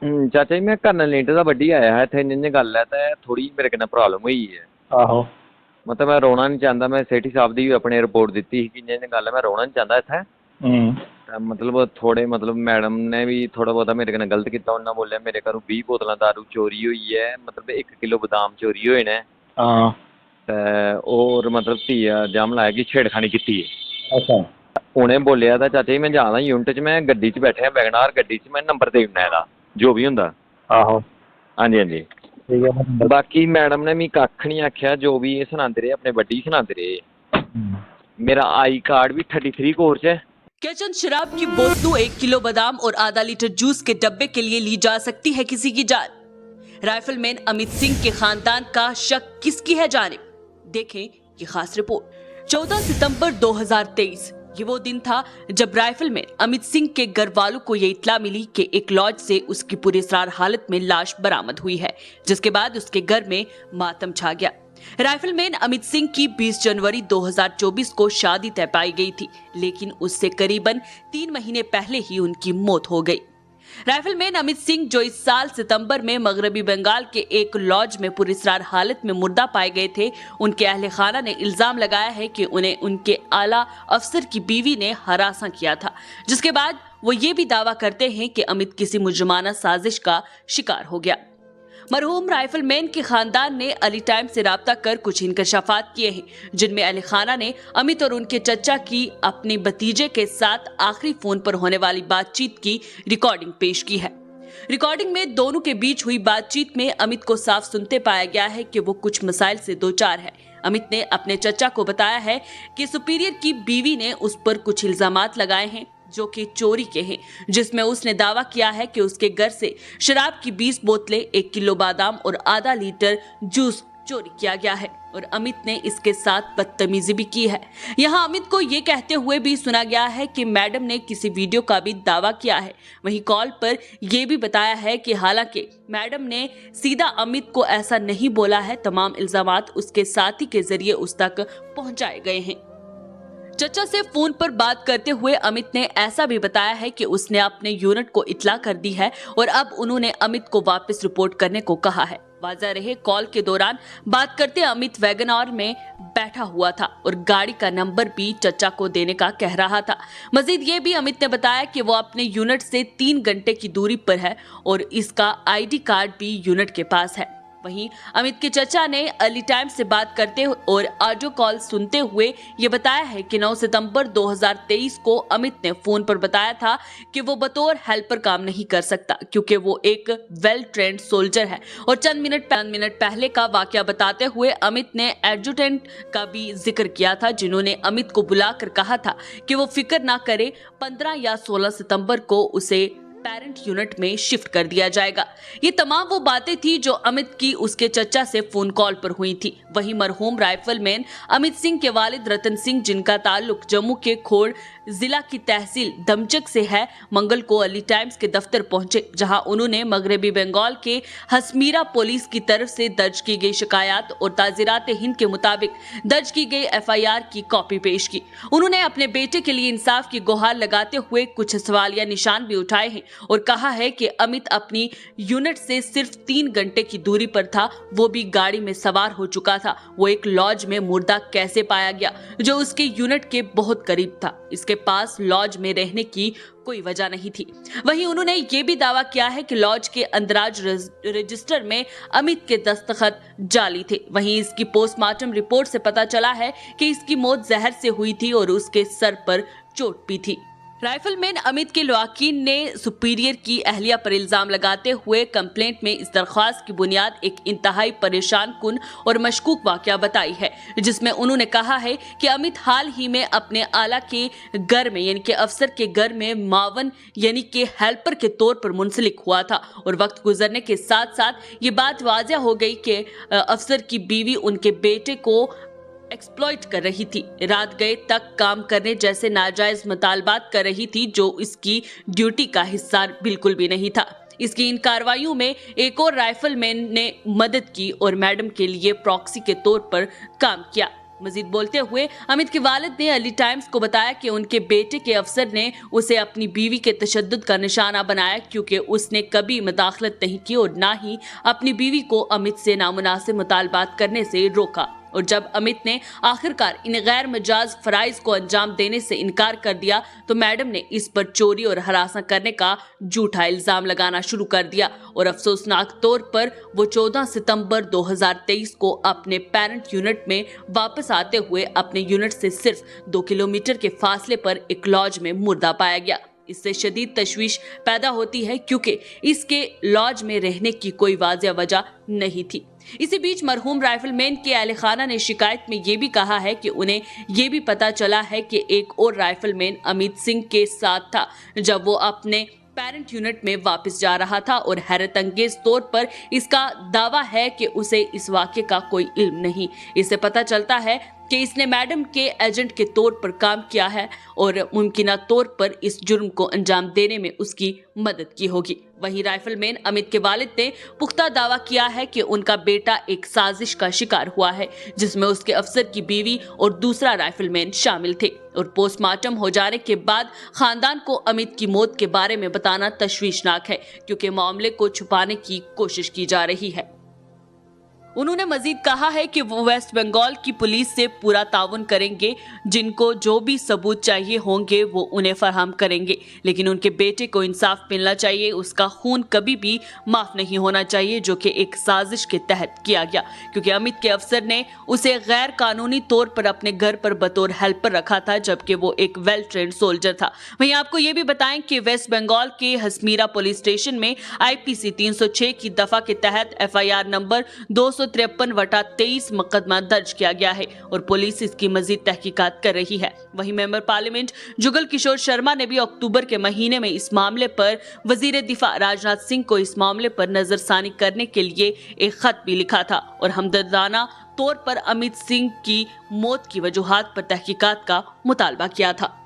चाचा जी मैं colonel litre का बड्डी आया है इतने इंज गल है तो थोड़ी मेरे कन्नै प्रॉब्लम हुई है। आहो मतलब मैं रोना नहीं चाहता, मैं सेठी साहब की भी अपने रिपोर्ट दी थी कि इंज गल है, मैं रोना नहीं चाहता इत्थै। मतलब थोड़े मतलब मैडम ने भी थोड़ा बहुत मेरे कन्नै गलत किया। उन्होंने बोलिया मेरे घरों 20 बोतल दारू चोरी हुई है, मतलब 1 किलो बदाम चोरी हुए ने। हाँ और मतलब धीया इल्जाम लाया कि छेड़खानी की है। अच्छा उन्हें बोलिया था चाचा जी मैं जा रहा यूनिट च, मैं गड्डी च बैठे वैगनार गड्डी च, मैं नंबर दे दिना एह्दा जो भी होंदा। आहो हाँ जी हाँ जी। ठीक है मैं बाकी मैडम ने मिगी कक्ख नहीं आख्या, जो भी सनांदे रहे अपने बड्डी सनांदे रहे। मेरा आई कार्ड भी 33 कोर च है। क्या चंद शराब की बोतलों, 1 किलो बादाम और आधा लीटर जूस के डब्बे के लिए ली जा सकती है किसी की जान? राइफलमैन अमित सिंह के खानदान का शक किसकी है जानिब? देखें ये खास रिपोर्ट। 14 सितंबर 2023 ये वो दिन था जब राइफलमैन अमित सिंह के घर वालों को ये इत्तला मिली कि एक लॉज से उसकी पुरस्कार हालत में लाश बरामद हुई है, जिसके बाद उसके घर में मातम छा गया। राइफलमैन अमित सिंह की 20 जनवरी 2024 को शादी तय पाई गई थी, लेकिन उससे करीबन 3 महीने पहले ही उनकी मौत हो गई। राइफलमैन अमित सिंह जो इस साल सितंबर में मगरबी बंगाल के एक लॉज में पुरस्कार हालत में मुर्दा पाए गए थे, उनके अहले खाना ने इल्जाम लगाया है कि उन्हें उनके आला अफसर की बीवी ने हरासा किया था, जिसके बाद वो ये भी दावा करते हैं कि अमित किसी मुजरिमाना साजिश का शिकार हो गया। मरहूम राइफलमैन के खानदान ने अली टाइम से राब्ता कर कुछ इंकशाफात किए हैं, जिनमें अली खाना ने अमित और उनके चचा की अपने भतीजे के साथ आखिरी फोन पर होने वाली बातचीत की रिकॉर्डिंग पेश की है। रिकॉर्डिंग में दोनों के बीच हुई बातचीत में अमित को साफ सुनते पाया गया है कि वो कुछ मसाइल से दो चार है। अमित ने अपने चचा को बताया है कि सुपीरियर की बीवी ने उस पर कुछ इल्जामात लगाए हैं जो कि चोरी के हैं, जिसमें उसने दावा किया है कि उसके घर से शराब की 20 बोतलें, 1 किलो बादाम और आधा लीटर जूस चोरी किया गया है और अमित ने इसके साथ बदतमीजी भी की है। यहाँ अमित को ये कहते हुए भी सुना गया है कि मैडम ने किसी वीडियो का भी दावा किया है। वहीं कॉल पर यह भी बताया है कि हालांकि मैडम ने सीधा अमित को ऐसा नहीं बोला है, तमाम इल्जामात उसके साथी के जरिए उस तक पहुंचाए गए हैं। चचा से फोन पर बात करते हुए अमित ने ऐसा भी बताया है कि उसने अपने यूनिट को इत्तला कर दी है और अब उन्होंने अमित को वापस रिपोर्ट करने को कहा है। वाज़ा रहे कॉल के दौरान बात करते अमित वैगनआर में बैठा हुआ था और गाड़ी का नंबर भी चचा को देने का कह रहा था। मजीद ये भी अमित ने बताया कि वो अपने यूनिट से 3 घंटे की दूरी पर है और इसका आईडी कार्ड भी यूनिट के पास है। वहीं अमित के चचा ने अली टाइम से बात करते और ऑडियो कॉल सुनते हुए ये बताया है कि 9 सितंबर 2023 को अमित ने फोन पर बताया था कि वो बतौर हेल्पर काम नहीं कर सकता क्योंकि वो एक वेल ट्रेंड सोल्जर है। और चंद मिनट पहले का वाकया बताते हुए अमित ने एडजुटेंट का भी जिक्र किया था, जिन्होंने अमित को बुलाकर कहा था कि वो फिक्र ना करे, 15 या 16 सितंबर को उसे पेरेंट यूनिट में शिफ्ट कर दिया जाएगा। ये तमाम वो बातें थी जो अमित की उसके चचा से फोन कॉल पर हुई थी। वहीं मरहूम राइफलमैन अमित सिंह के वालिद रतन सिंह, जिनका ताल्लुक जम्मू के खोड़ जिला की तहसील दमचक से है, मंगल को अली टाइम्स के दफ्तर पहुंचे, जहां उन्होंने मगरबी बंगाल के हसमीरा पुलिस की तरफ से दर्ज की गई शिकायत और ताज़ीरात हिंद के मुताबिक दर्ज की गई FIR की कॉपी पेश की। उन्होंने अपने बेटे के लिए इंसाफ की गुहार लगाते हुए कुछ सवालिया निशान भी उठाए हैं और कहा है कि अमित अपनी यूनिट से सिर्फ 3 घंटे की दूरी पर था, वो भी गाड़ी में सवार हो चुका था। वो एक लॉज में मुर्दा कैसे पाया गया जो उसके यूनिट के बहुत करीब था? इसके पास लॉज में रहने की कोई वजह नहीं थी। वहीं उन्होंने ये भी दावा किया है कि लॉज के अंदराज रजिस्टर में अमित के दस्तखत जाली थे। वहीं इसकी पोस्टमार्टम रिपोर्ट से पता चला है कि इसकी मौत जहर से हुई थी और उसके सर पर चोट भी थी। राइफलमैन अमित के लवाकीन ने सुपीरियर की अहलिया पर इल्जाम लगाते हुए कंप्लेंट में इस दरख्वास्त की बुनियाद एक इंतहाई परेशान कुन और मशकूक वाकया बताई है, जिसमें उन्होंने कहा है कि अमित हाल ही में अपने आला के घर में यानी कि अफसर के घर में मावन यानी कि हेल्पर के तौर पर मुंसलिक हुआ था और वक्त गुजरने के साथ साथ ये बात वाज़ेह हो गई कि अफसर की बीवी उनके बेटे को एक्सप्लॉइट कर रही थी, रात गए तक काम करने जैसे नाजायज मुतालबात कर रही थी, जो इसकी ड्यूटी का हिस्सा बिल्कुल भी नहीं था। इसकी इन कार्रवाइयों में एक और राइफलमैन ने मदद की और मैडम के लिए प्रॉक्सी के तौर पर काम किया। मजीद बोलते हुए अमित के वालिद ने अर्ली टाइम्स को बताया कि उनके बेटे के अफसर ने उसे अपनी बीवी के तशद्दुद का निशाना बनाया क्योंकि उसने कभी मुदाखलत नहीं की और ना ही अपनी बीवी को अमित से नामुनासिब मुतालबात करने से रोका। और जब अमित ने आखिरकार इन गैर मजाज फराइज को अंजाम देने से इनकार कर दिया तो मैडम ने इस पर चोरी और हरासा करने का झूठा इल्जाम लगाना शुरू कर दिया और अफसोसनाक तौर पर वो 14 सितंबर 2023 को अपने पेरेंट यूनिट में वापस आते हुए अपने यूनिट से सिर्फ 2 किलोमीटर के फासले पर एक लॉज में मुर्दा पाया गया। इससे शदीद तशवीश पैदा होती है क्योंकि इसके लॉज में रहने की कोई वाजिया वजह नहीं थी। इसी बीच मरहूम राइफलमैन के अहले खाना ने शिकायत में ये भी कहा है कि उन्हें ये भी पता चला है कि एक और राइफलमैन अमित सिंह के साथ था जब वो अपने पेरेंट यूनिट में वापस जा रहा था और हैरत अंगेज तौर पर इसका दावा है कि उसे इस वाक़े का कोई इल्म नहीं। इससे पता चलता है कि इसने मैडम के एजेंट के तौर पर काम किया है और मुमकिन तौर पर इस जुर्म को अंजाम देने में उसकी मदद की होगी। वहीं राइफलमैन अमित के वालिद ने पुख्ता दावा किया है कि उनका बेटा एक साजिश का शिकार हुआ है जिसमें उसके अफसर की बीवी और दूसरा राइफलमैन शामिल थे और पोस्टमार्टम हो जाने के बाद खानदान को अमित की मौत के बारे में बताना तशवीशनाक है क्योंकि मामले को छुपाने की कोशिश की जा रही है। उन्होंने मजीद कहा है कि वो वेस्ट बंगाल की पुलिस से पूरा ताउन करेंगे, जिनको जो भी सबूत चाहिए होंगे वो उन्हें फराहम करेंगे, लेकिन उनके बेटे को इंसाफ मिलना चाहिए। उसका खून कभी भी माफ नहीं होना चाहिए जो कि एक साजिश के तहत किया गया क्योंकि अमित के अफसर ने उसे गैर कानूनी तौर पर अपने घर पर बतौर हेल्पर रखा था जबकि वो एक वेल ट्रेंड सोल्जर था। वहीं आपको ये भी बताएं कि वेस्ट बंगाल के हसमीरा पुलिस स्टेशन में IPC 306 की दफा के तहत FIR नंबर 253/23 मुकदमा दर्ज किया गया है और पुलिस इसकी मजीद तहकीकात कर रही है। वहीं मेंबर पार्लियामेंट जुगल किशोर शर्मा ने भी अक्टूबर के महीने में इस मामले पर वजीर दिफा राजनाथ सिंह को इस मामले पर नजरसानी करने के लिए एक खत भी लिखा था और हमदर्दाना तौर पर अमित सिंह की मौत की वजूहात पर तहकीकात का मुतालबा किया था।